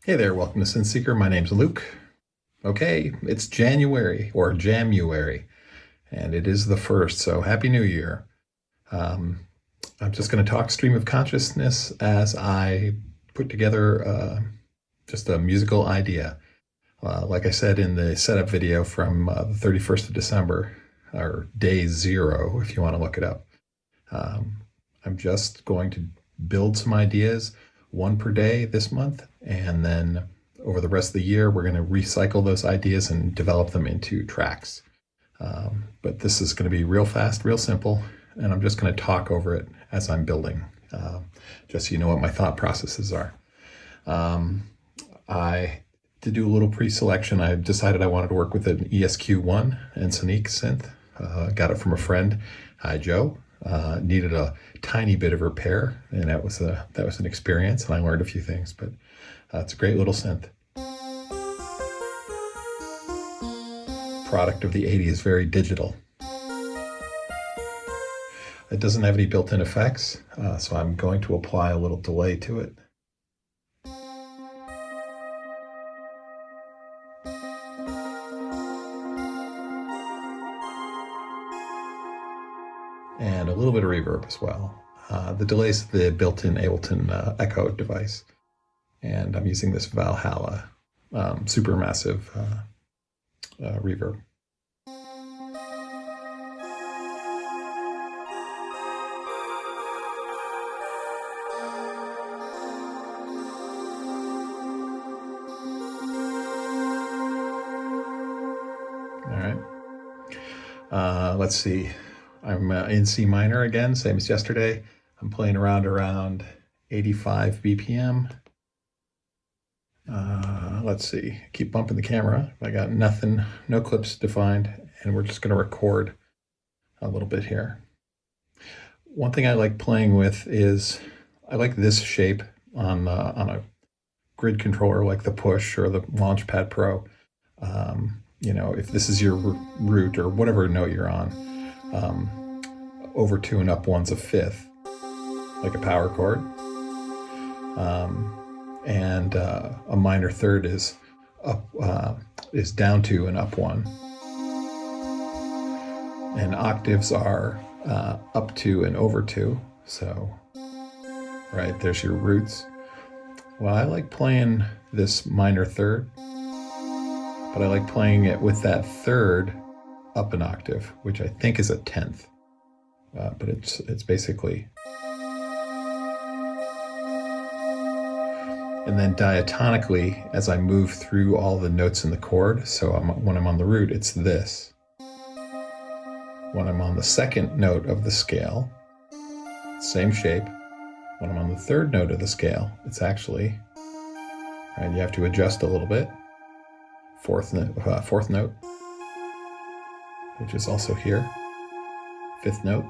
Hey there, welcome to Synth Seeker. My name's Luke. Okay, it's January or Jamuary, and it is the 1st, so Happy New Year. I'm just going to talk stream of consciousness as I put together just a musical idea. Like I said in the setup video from the 31st of December, or day 0, if you want to look it up. I'm just going to build some ideas, one per day this month, and then over the rest of the year, we're going to recycle those ideas and develop them into tracks. But this is going to be real fast, real simple, and I'm just going to talk over it as I'm building, just so you know what my thought processes are. To do a little pre-selection, I decided I wanted to work with an ESQ-1 Ensoniq synth. Got it from a friend. Hi, Joe. Needed a tiny bit of repair, and that was an experience, and I learned a few things, but it's a great little synth. Product of the 80's, very digital. It doesn't have any built-in effects, so I'm going to apply a little delay to it. And a little bit of reverb as well. The delay is the built-in Ableton Echo device. And I'm using this Valhalla supermassive reverb. All right. Let's see. I'm in C minor again, same as yesterday. I'm playing around 85 BPM. Let's see, keep bumping the camera. I got nothing, no clips defined, and we're just going to record a little bit here. One thing I like playing with is, I like this shape on a grid controller like the Push or the Launchpad Pro. If this is your root or whatever note you're on, over 2 and up 1's a 5th, like a power chord. And a minor 3rd is up, is down 2 and up 1. And octaves are up 2 and over 2. So, right, there's your roots. Well, I like playing this minor 3rd, but I like playing it with that 3rd up an octave, which I think is a 10th. But it's basically. And then diatonically, as I move through all the notes in the chord, so when I'm on the root, it's this. When I'm on the 2nd note of the scale, same shape. When I'm on the 3rd note of the scale, it's actually, right, you have to adjust a little bit. 4th note, which is also here. 5th note,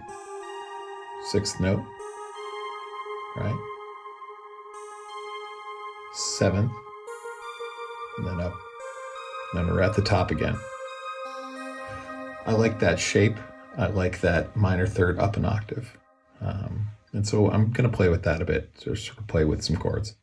6th note, right? 7th, and then up, and then we're at the top again. I like that shape. I like that minor 3rd up an octave. And so I'm going to play with that a bit, so sort of play with some chords.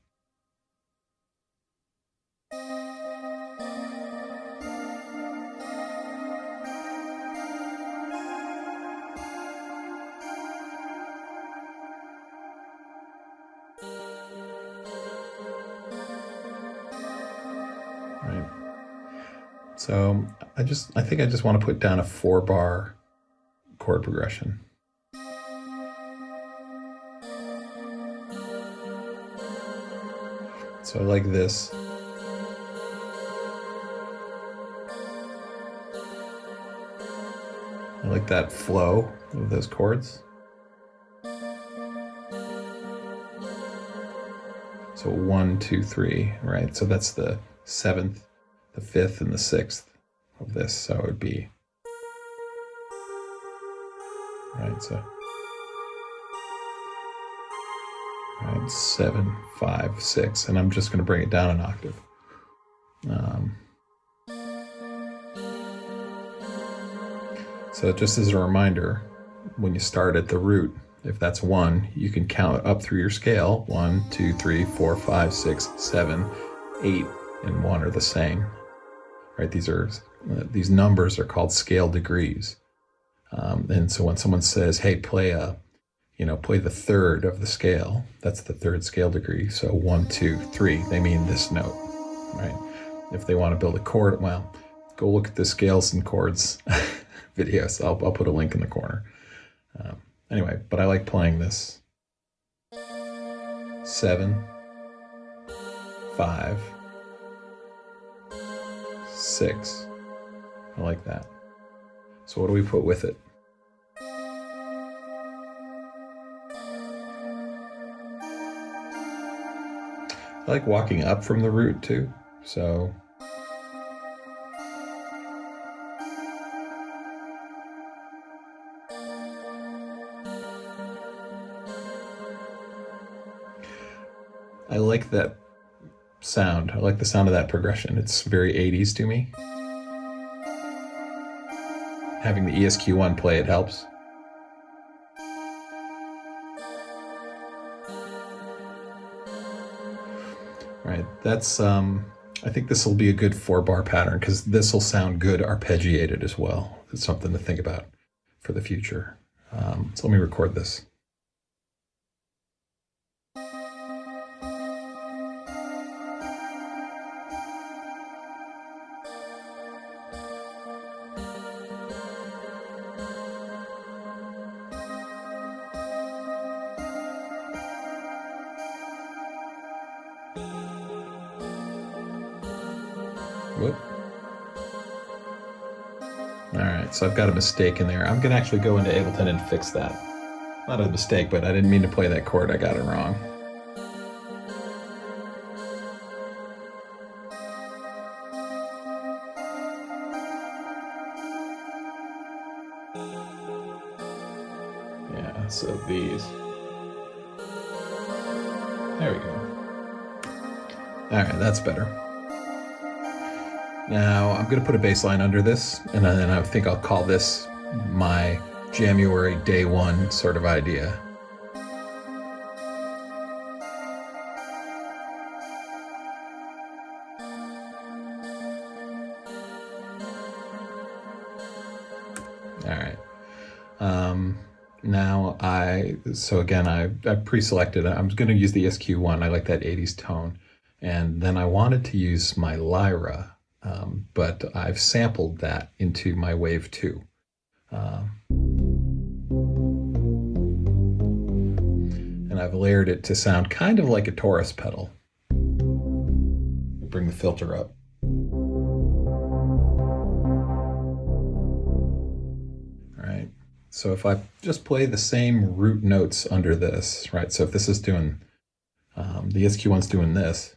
Right. So I think I just want to put down a 4-bar chord progression. So I like this. I like that flow of those chords. So 1, 2, 3, right? So that's the 7th, the 5th, and the 6th of this. So it would be, right? So, right, 7, 5, 6, and I'm just going to bring it down an octave. So just as a reminder, when you start at the root, if that's 1, you can count up through your scale, 1, 2, 3, 4, 5, 6, 7, 8 and 1 are the same, right? These numbers are called scale degrees. And so when someone says, hey, play the third of the scale, that's the third scale degree. So 1, 2, 3, they mean this note, right? If they want to build a chord, well, go look at the scales and chords videos. I'll put a link in the corner. Anyway, but I like playing this. 7, 5, 6. I like that. So what do we put with it? I like walking up from the root too. So I like that sound. I like the sound of that progression. It's very 80s to me. Having the ESQ-1 play it helps. Right, that's I think this will be a good 4-bar pattern because this will sound good arpeggiated as well. It's something to think about for the future. So let me record this. Whoop. All right, so I've got a mistake in there. I'm gonna actually go into Ableton and fix that. Not a mistake, but I didn't mean to play that chord. I got it wrong. Yeah, so these. There we go. All right, that's better. Now I'm going to put a bass line under this, and then I think I'll call this my January day one sort of idea. All right. Now so again, I pre-selected, I'm going to use the ESQ-1. I like that 80s tone. And then I wanted to use my lyra, but I've sampled that into my Wave 2. And I've layered it to sound kind of like a Taurus pedal. Bring the filter up. All right, so if I just play the same root notes under this, right? So if this is doing, the ESQ-1's doing this.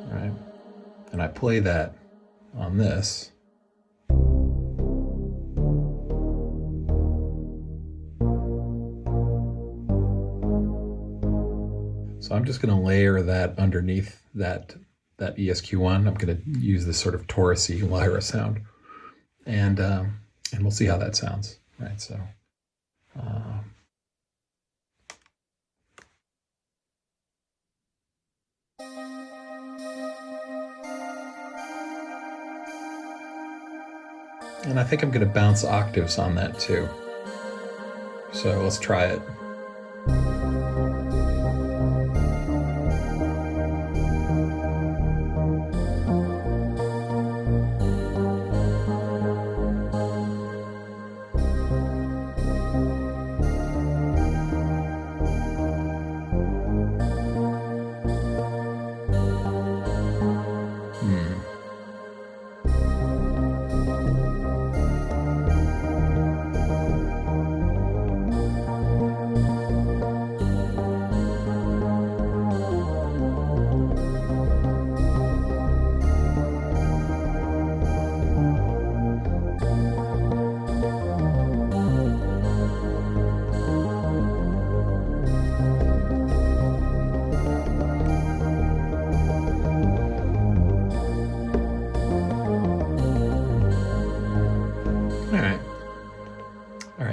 Right, and I play that on this. So I'm just going to layer that underneath that ESQ-1. I'm going to use this sort of Taurus-y lyra sound, and we'll see how that sounds. Right, so. And I think I'm going to bounce octaves on that too. So let's try it.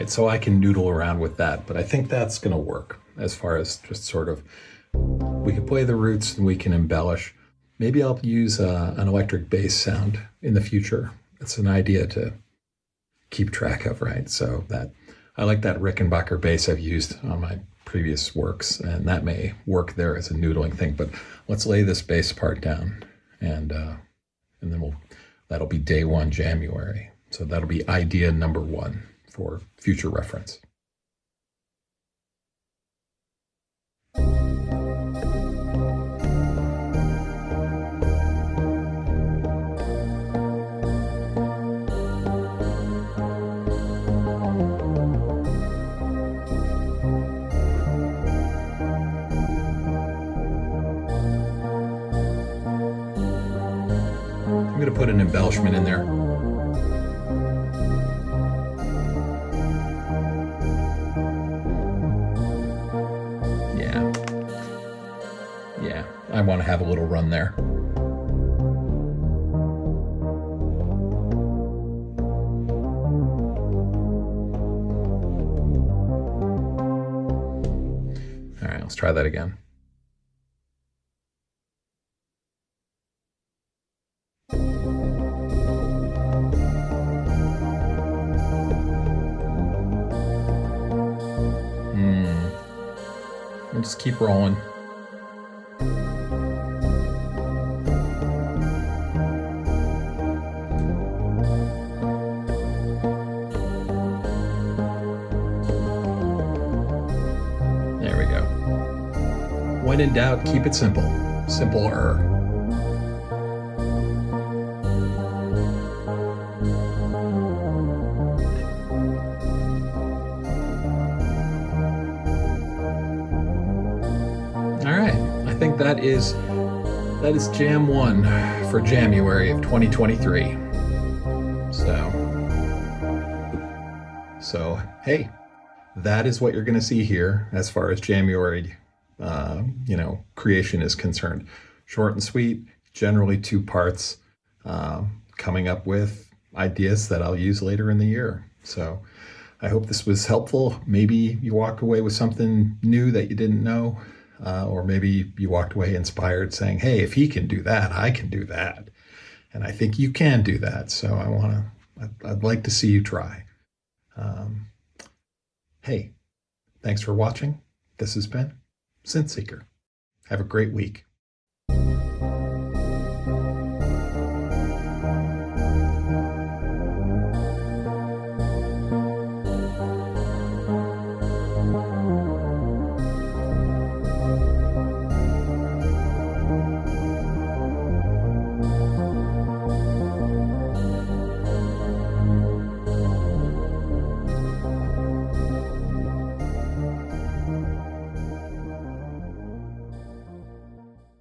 right? So I can noodle around with that, but I think that's going to work as far as just sort of, we can play the roots and we can embellish. Maybe I'll use an electric bass sound in the future. It's an idea to keep track of, right? So that I like that Rickenbacker bass I've used on my previous works, and that may work there as a noodling thing. But let's lay this bass part down, and then that'll be day one, January. So that'll be idea number one for future reference. I'm going to put an embellishment in there. Yeah, I want to have a little run there. All right, let's try that again. We'll just keep rolling. There we go. When in doubt, keep it simple. Simpler. All right, I think that is Jam 1 for January of 2023. So hey, that is what you're going to see here as far as January, creation is concerned. Short and sweet, generally 2 parts, coming up with ideas that I'll use later in the year. So I hope this was helpful. Maybe you walk away with something new that you didn't know. Or maybe you walked away inspired saying, hey, if he can do that, I can do that. And I think you can do that. So I'd like to see you try. Hey, thanks for watching. This has been Synth Seeker. Have a great week.